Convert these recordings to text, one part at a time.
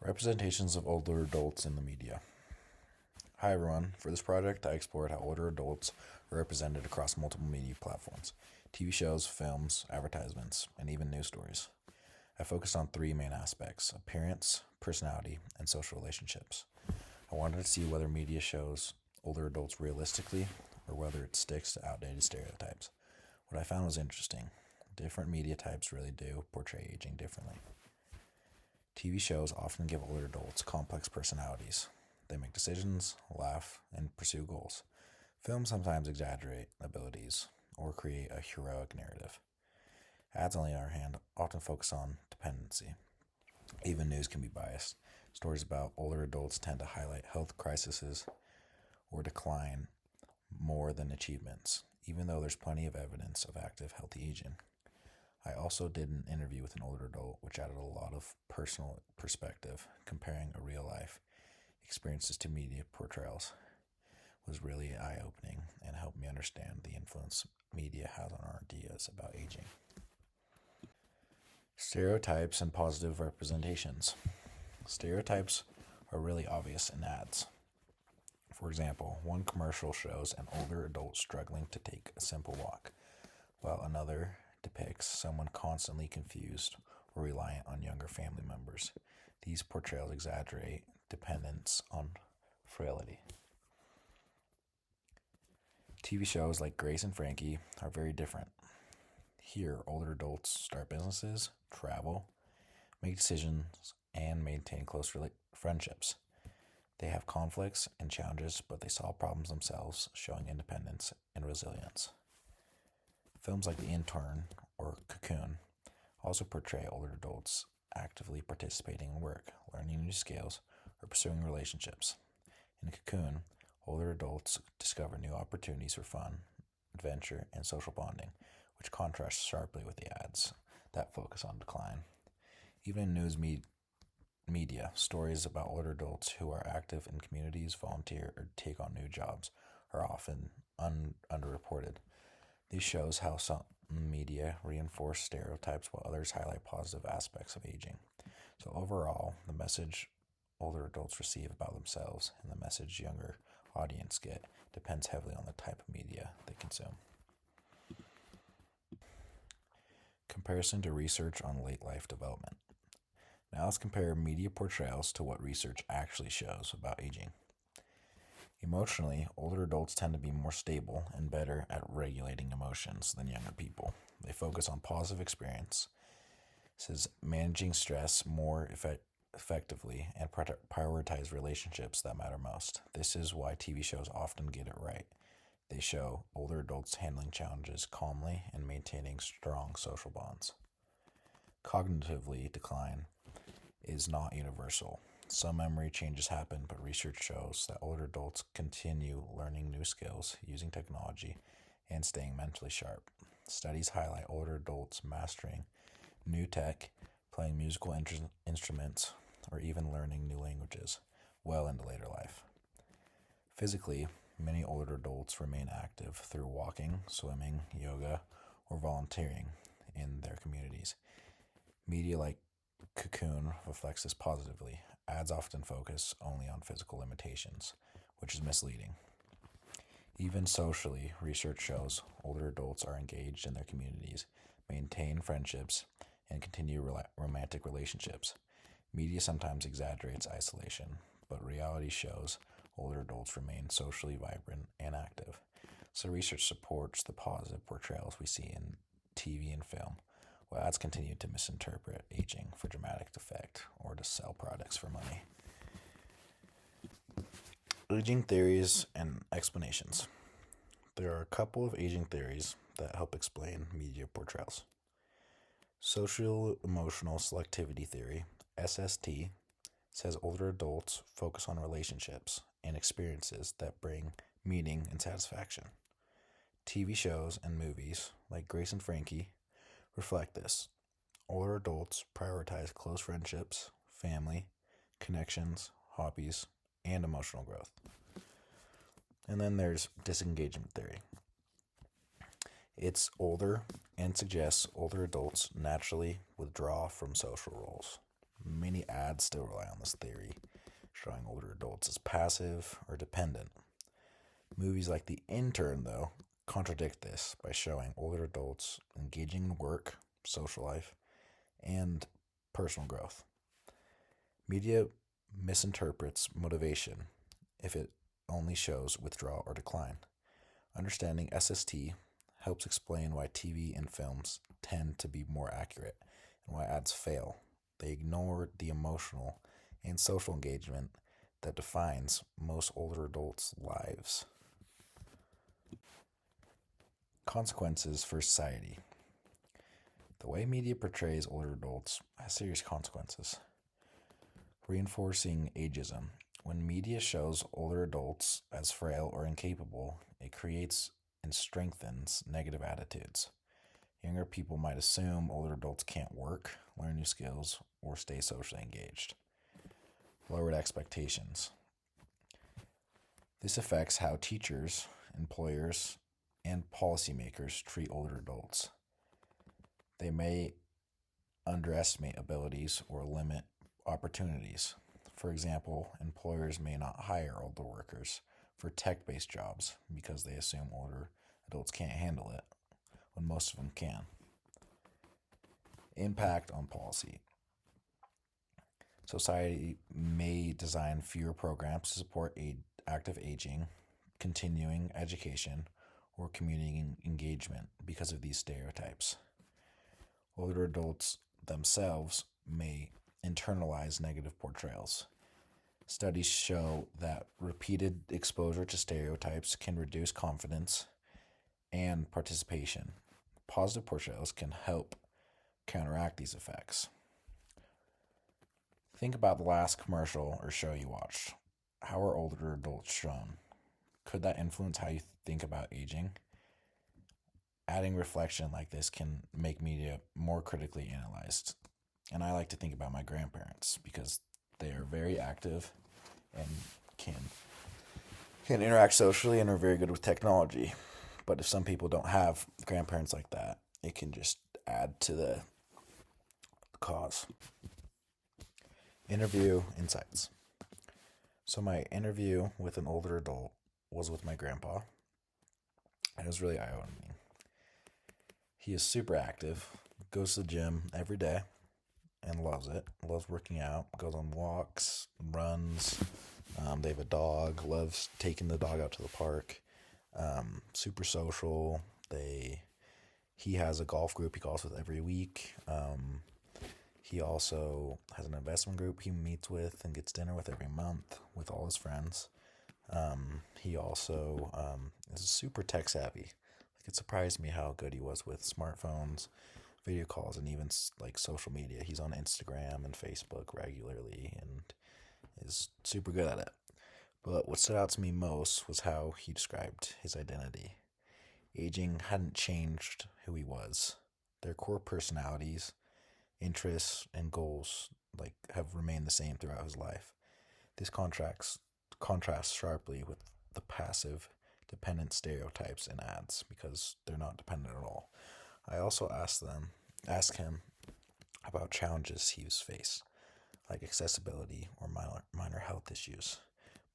Representations of older adults in the media. Hi everyone. For this project, I explored how older adults are represented across multiple media platforms: TV shows, films, advertisements, and even news stories. I focused on three main aspects: appearance, personality, and social relationships. I wanted to see whether media shows older adults realistically or whether it sticks to outdated stereotypes. What I found was interesting. Different media types really do portray aging differently. TV shows often give older adults complex personalities. They make decisions, laugh, and pursue goals. Films sometimes exaggerate abilities or create a heroic narrative. Ads, on the other hand, often focus on dependency. Even news can be biased. Stories about older adults tend to highlight health crises or decline more than achievements, even though there's plenty of evidence of active, healthy aging. I also did an interview with an older adult, which added a lot of personal perspective. Comparing a real life experiences to media portrayals was really eye-opening and helped me understand the influence media has on our ideas about aging. Stereotypes and positive representations. Stereotypes are really obvious in ads. For example, one commercial shows an older adult struggling to take a simple walk, while another depicts someone constantly confused or reliant on younger family members. These portrayals exaggerate dependence on frailty. TV shows like Grace and Frankie are very different. Here, older adults start businesses, travel, make decisions, and maintain close friendships. They have conflicts and challenges, but they solve problems themselves, showing independence and resilience. Films like The Intern or Cocoon also portray older adults actively participating in work, learning new skills, or pursuing relationships. In Cocoon, older adults discover new opportunities for fun, adventure, and social bonding, which contrasts sharply with the ads that focus on decline. Even in news media, stories about older adults who are active in communities, volunteer, or take on new jobs are often underreported. This shows how some media reinforce stereotypes while others highlight positive aspects of aging. So overall, the message older adults receive about themselves and the message younger audience get depends heavily on the type of media they consume. Comparison to research on late life development. Now let's compare media portrayals to what research actually shows about aging. Emotionally, older adults tend to be more stable and better at regulating emotions than younger people. They focus on positive experiences, managing stress more effectively, and prioritize relationships that matter most. This is why TV shows often get it right. They show older adults handling challenges calmly and maintaining strong social bonds. Cognitively, decline is not universal. Some memory changes happen, but research shows that older adults continue learning new skills, using technology, and staying mentally sharp. Studies highlight older adults mastering new tech, playing musical instruments, or even learning new languages well into later life. Physically, many older adults remain active through walking, swimming, yoga, or volunteering in their communities. Media like Cocoon reflects this positively. Ads often focus only on physical limitations, which is misleading. Even socially, research shows older adults are engaged in their communities, maintain friendships, and continue romantic relationships. Media sometimes exaggerates isolation, but reality shows older adults remain socially vibrant and active. So research supports the positive portrayals we see in TV and film, while ads continue to misinterpret aging for dramatic effect or to sell products for money. Aging theories and explanations. There are a couple of aging theories that help explain media portrayals. Social emotional selectivity theory, SST, says older adults focus on relationships and experiences that bring meaning and satisfaction. TV shows and movies like Grace and Frankie reflect this. Older adults prioritize close friendships, family, connections, hobbies, and emotional growth. And then there's disengagement theory. It's older and suggests older adults naturally withdraw from social roles. Many ads still rely on this theory, showing older adults as passive or dependent. Movies like The Intern, though, contradict this by showing older adults engaging in work, social life, and personal growth. Media misinterprets motivation if it only shows withdrawal or decline. Understanding SST helps explain why TV and films tend to be more accurate and why ads fail. They ignore the emotional and social engagement that defines most older adults' lives. Consequences for society. The way media portrays older adults has serious consequences. Reinforcing ageism. When media shows older adults as frail or incapable, it creates and strengthens negative attitudes. Younger people might assume older adults can't work, learn new skills, or stay socially engaged. Lowered expectations. This affects how teachers, employers, and policymakers treat older adults. They may underestimate abilities or limit opportunities. For example, employers may not hire older workers for tech-based jobs because they assume older adults can't handle it, when most of them can. Impact on policy. Society may design fewer programs to support active aging, continuing education, or community engagement because of these stereotypes. Older adults themselves may internalize negative portrayals. Studies show that repeated exposure to stereotypes can reduce confidence and participation. Positive portrayals can help counteract these effects. Think about the last commercial or show you watched. How are older adults shown? Could that influence how you think about aging? Adding reflection like this can make media more critically analyzed. And I like to think about my grandparents because they are very active and can interact socially and are very good with technology. But if some people don't have grandparents like that, it can just add to the cause. Interview insights. So my interview with an older adult was with my grandpa, and it was really eye-opening. He is super active, goes to the gym every day, and loves it. Loves working out, goes on walks, runs. They have a dog, loves taking the dog out to the park. Super social. He has a golf group he calls with every week. He also has an investment group he meets with and gets dinner with every month with all his friends. He also is super tech savvy. It surprised me how good he was with smartphones, video calls, and even like social media. He's on Instagram and Facebook regularly and is super good at it. But what stood out to me most was how he described his identity. Aging hadn't changed who he was. Their core personalities, interests, and goals have remained the same throughout his life. This contrasts sharply with the passive, dependent stereotypes in ads because they're not dependent at all. I also asked him about challenges he's faced, like accessibility or minor health issues.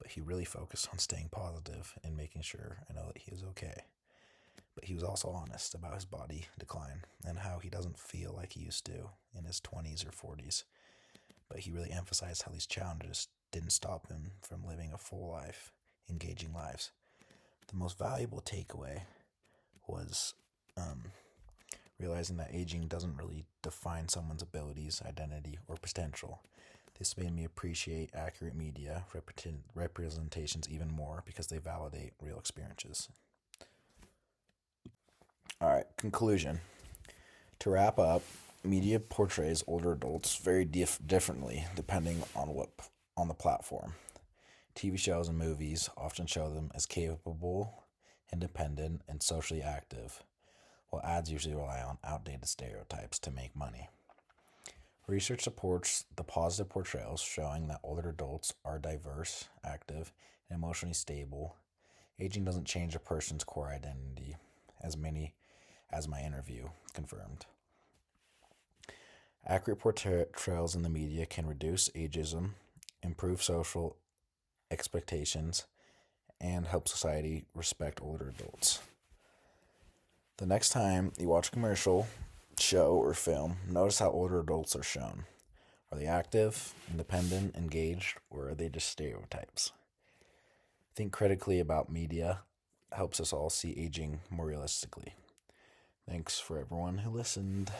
But he really focused on staying positive and making sure I know that he was okay. But he was also honest about his body decline and how he doesn't feel like he used to in his 20s or 40s. But he really emphasized how these challenges didn't stop him from living a full life, engaging lives. The most valuable takeaway was realizing that aging doesn't really define someone's abilities, identity, or potential. This made me appreciate accurate media representations even more because they validate real experiences. All right, conclusion. To wrap up, media portrays older adults very differently depending on the platform. TV shows and movies often show them as capable, independent, and socially active, while ads usually rely on outdated stereotypes to make money. Research supports the positive portrayals showing that older adults are diverse, active, and emotionally stable. Aging doesn't change a person's core identity, as my interview confirmed. Accurate portrayals in the media can reduce ageism, improve social expectations, and help society respect older adults. The next time you watch a commercial, show, or film, notice how older adults are shown. Are they active, independent, engaged, or are they just stereotypes? Think critically about media helps us all see aging more realistically. Thanks for everyone who listened.